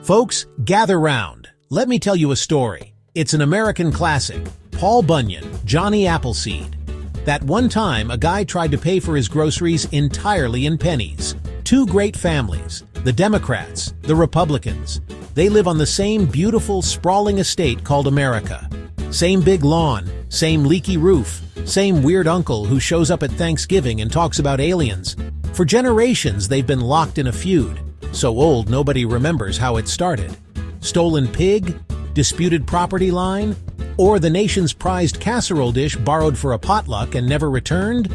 Folks, gather round. Let me tell you a story. It's an American classic. Paul Bunyan, Johnny Appleseed. That one time, a guy tried to pay for his groceries entirely in pennies. Two great families, the Democrats, the Republicans. They live on the same beautiful, sprawling estate called America. Same big lawn, same leaky roof, same weird uncle who shows up at Thanksgiving and talks about aliens. For generations, they've been locked in a feud, so old nobody remembers how it started. Stolen pig, disputed property line, or the nation's prized casserole dish borrowed for a potluck and never returned?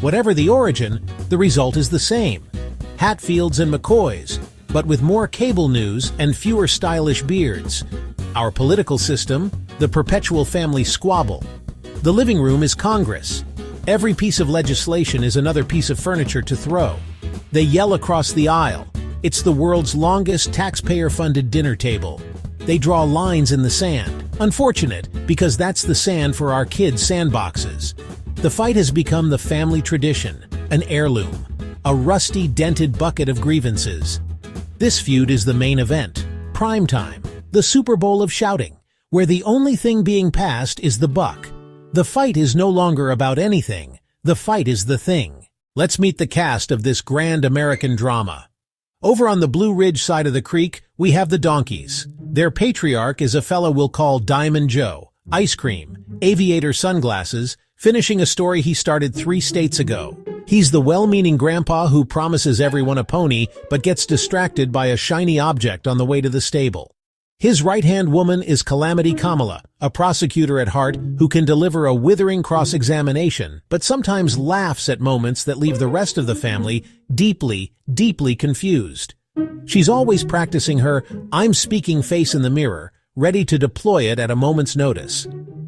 Whatever the origin, the result is the same. Hatfields and McCoys, but with more cable news and fewer stylish beards. Our political system, the perpetual family squabble. The living room is Congress. Every piece of legislation is another piece of furniture to throw. They yell across the aisle. It's the world's longest taxpayer-funded dinner table. They draw lines in the sand. Unfortunate, because that's the sand for our kids' sandboxes. The fight has become the family tradition, an heirloom, a rusty, dented bucket of grievances. This feud is the main event, prime time, the Super Bowl of shouting, where the only thing being passed is the buck. The fight is no longer about anything. The fight is the thing. Let's meet the cast of this grand American drama. Over on the Blue Ridge side of the creek, we have the Donkeys. Their patriarch is a fellow we'll call Diamond Joe, ice cream, aviator sunglasses, finishing a story he started 3 states ago. He's the well-meaning grandpa who promises everyone a pony but gets distracted by a shiny object on the way to the stable. His right-hand woman is Calamity Kamala, a prosecutor at heart who can deliver a withering cross-examination, but sometimes laughs at moments that leave the rest of the family deeply, deeply confused. She's always practicing her "I'm speaking" face in the mirror, ready to deploy it at a moment's notice.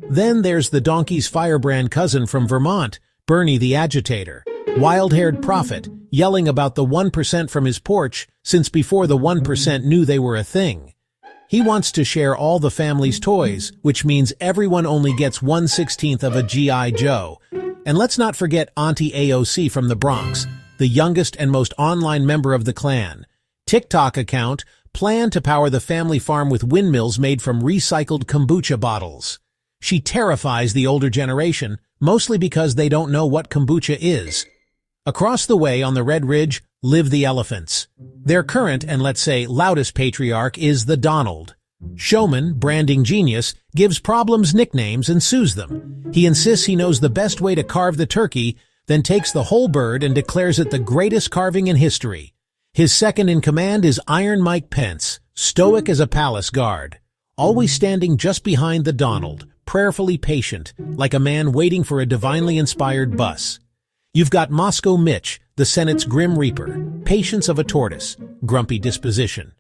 Then there's the donkey's firebrand cousin from Vermont, Bernie the agitator, wild-haired prophet, yelling about the 1% from his porch since before the 1% knew they were a thing. He wants to share all the family's toys, which means everyone only gets 1/16 of a G.I. Joe. And let's not forget Auntie AOC from the Bronx, the youngest and most online member of the clan. TikTok account, plan to power the family farm with windmills made from recycled kombucha bottles. She terrifies the older generation, mostly because they don't know what kombucha is. Across the way on the Red Ridge live the elephants. Their current and, let's say, loudest patriarch is the Donald. Showman, branding genius, gives problems nicknames and sues them. He insists he knows the best way to carve the turkey, then takes the whole bird and declares it the greatest carving in history. His second in command is Iron Mike Pence, stoic as a palace guard, always standing just behind the Donald, prayerfully patient, like a man waiting for a divinely inspired bus. You've got Moscow Mitch, the Senate's grim reaper, patience of a tortoise, grumpy disposition.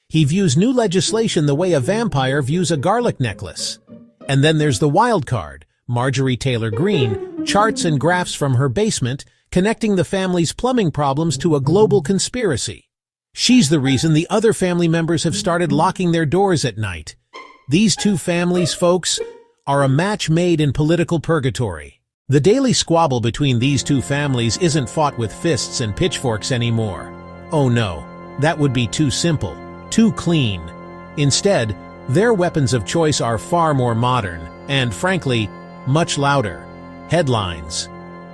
He views new legislation the way a vampire views a garlic necklace. And then there's the wild card, Marjorie Taylor Greene, charts and graphs from her basement, connecting the family's plumbing problems to a global conspiracy. She's the reason the other family members have started locking their doors at night. These two families, folks, are a match made in political purgatory. The daily squabble between these two families isn't fought with fists and pitchforks anymore. Oh no, that would be too simple, too clean. Instead, their weapons of choice are far more modern and, frankly, much louder. Headlines.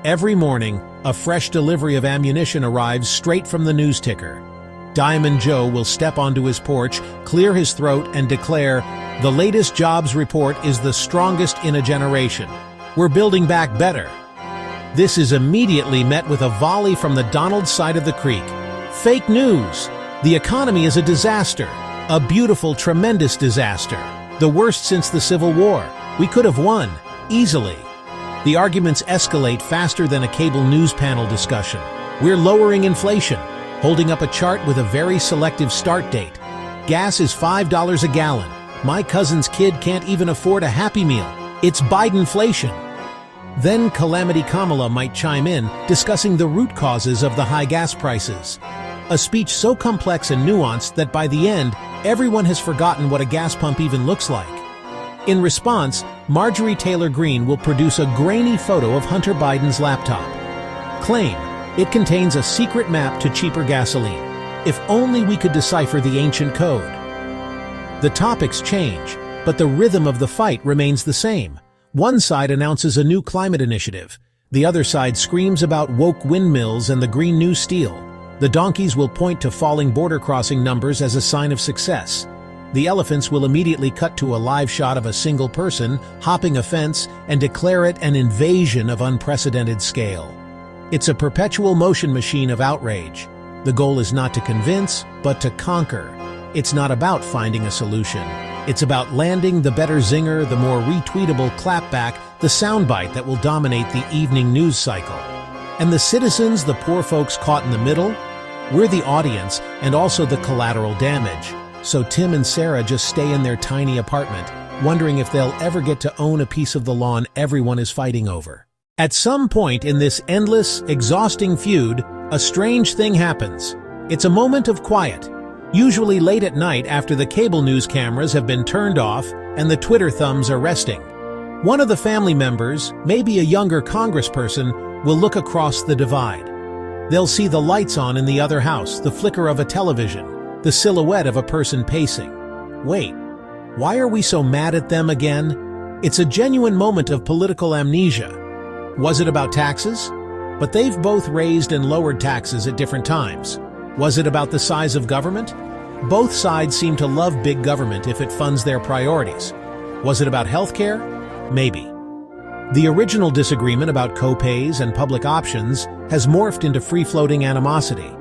Every morning, a fresh delivery of ammunition arrives straight from the news ticker. Diamond Joe will step onto his porch, clear his throat, and declare, "The latest jobs report is the strongest in a generation. We're building back better." This is immediately met with a volley from the Donald side of the creek. Fake news. The economy is a disaster. A beautiful, tremendous disaster. The worst since the Civil War. We could have won. Easily. The arguments escalate faster than a cable news panel discussion. We're lowering inflation, holding up a chart with a very selective start date. Gas is $5 a gallon. My cousin's kid can't even afford a Happy Meal. It's Bidenflation. Then Calamity Kamala might chime in, discussing the root causes of the high gas prices. A speech so complex and nuanced that by the end, everyone has forgotten what a gas pump even looks like. In response, Marjorie Taylor Greene will produce a grainy photo of Hunter Biden's laptop. Claim, it contains a secret map to cheaper gasoline. If only we could decipher the ancient code. The topics change, but the rhythm of the fight remains the same. One side announces a new climate initiative. The other side screams about woke windmills and the Green New Steel. The donkeys will point to falling border crossing numbers as a sign of success. The elephants will immediately cut to a live shot of a single person hopping a fence and declare it an invasion of unprecedented scale. It's a perpetual motion machine of outrage. The goal is not to convince, but to conquer. It's not about finding a solution. It's about landing the better zinger, the more retweetable clapback, the soundbite that will dominate the evening news cycle. And the citizens, the poor folks caught in the middle, we're the audience and also the collateral damage. So Tim and Sarah just stay in their tiny apartment, wondering if they'll ever get to own a piece of the lawn everyone is fighting over. At some point in this endless, exhausting feud, a strange thing happens. It's a moment of quiet, usually late at night after the cable news cameras have been turned off and the Twitter thumbs are resting. One of the family members, maybe a younger congressperson, will look across the divide. They'll see the lights on in the other house, the flicker of a television, the silhouette of a person pacing. Wait, why are we so mad at them again? It's a genuine moment of political amnesia. Was it about taxes? But they've both raised and lowered taxes at different times. Was it about the size of government? Both sides seem to love big government if it funds their priorities. Was it about healthcare? Maybe. The original disagreement about co-pays and public options has morphed into free-floating animosity.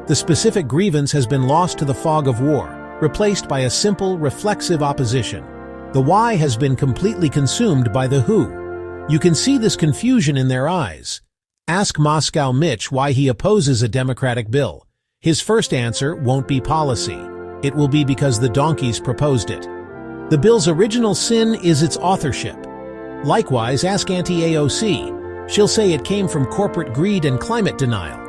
The specific grievance has been lost to the fog of war, replaced by a simple, reflexive opposition. The why has been completely consumed by the who. You can see this confusion in their eyes. Ask Moscow Mitch why he opposes a Democratic bill. His first answer won't be policy. It will be because the donkeys proposed it. The bill's original sin is its authorship. Likewise, ask Auntie AOC. She'll say it came from corporate greed and climate denial.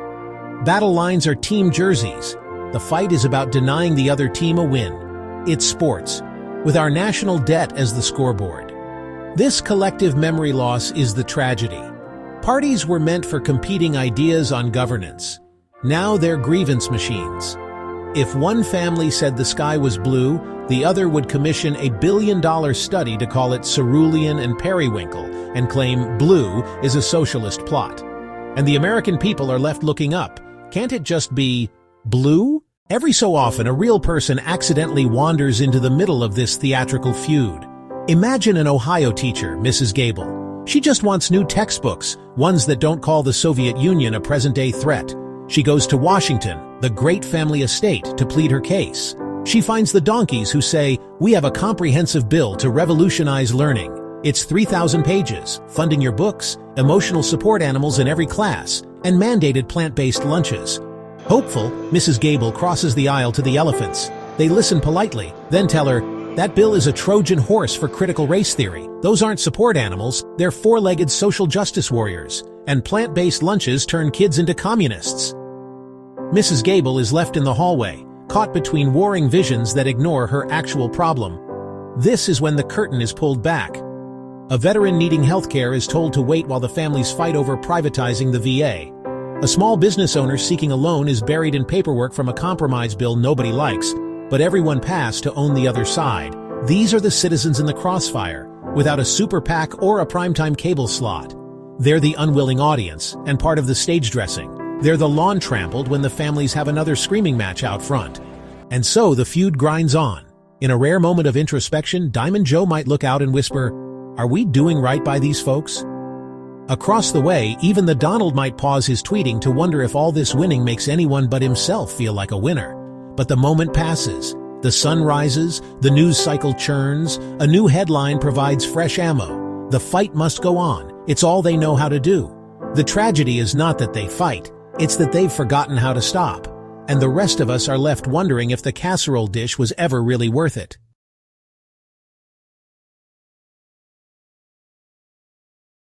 Battle lines are team jerseys. The fight is about denying the other team a win. It's sports, with our national debt as the scoreboard. This collective memory loss is the tragedy. Parties were meant for competing ideas on governance. Now they're grievance machines. If one family said the sky was blue, the other would commission $1 billion study to call it cerulean and periwinkle and claim blue is a socialist plot. And the American people are left looking up. Can't it just be blue? Every so often, a real person accidentally wanders into the middle of this theatrical feud. Imagine an Ohio teacher, Mrs. Gable. She just wants new textbooks, ones that don't call the Soviet Union a present-day threat. She goes to Washington, the great family estate, to plead her case. She finds the donkeys who say, "We have a comprehensive bill to revolutionize learning. It's 3,000 pages, funding your books, emotional support animals in every class, and mandated plant-based lunches." Hopeful, Mrs. Gable crosses the aisle to the elephants. They listen politely, then tell her, "That bill is a Trojan horse for critical race theory. Those aren't support animals, they're four-legged social justice warriors. And plant-based lunches turn kids into communists." Mrs. Gable is left in the hallway, caught between warring visions that ignore her actual problem. This is when the curtain is pulled back. A veteran needing healthcare is told to wait while the families fight over privatizing the VA. A small business owner seeking a loan is buried in paperwork from a compromise bill nobody likes, but everyone passed to own the other side. These are the citizens in the crossfire, without a super PAC or a primetime cable slot. They're the unwilling audience, and part of the stage dressing. They're the lawn trampled when the families have another screaming match out front. And so the feud grinds on. In a rare moment of introspection, Diamond Joe might look out and whisper, "Are we doing right by these folks?" Across the way, even the Donald might pause his tweeting to wonder if all this winning makes anyone but himself feel like a winner. But the moment passes. The sun rises, the news cycle churns, a new headline provides fresh ammo. The fight must go on. It's all they know how to do. The tragedy is not that they fight, it's that they've forgotten how to stop. And the rest of us are left wondering if the casserole dish was ever really worth it.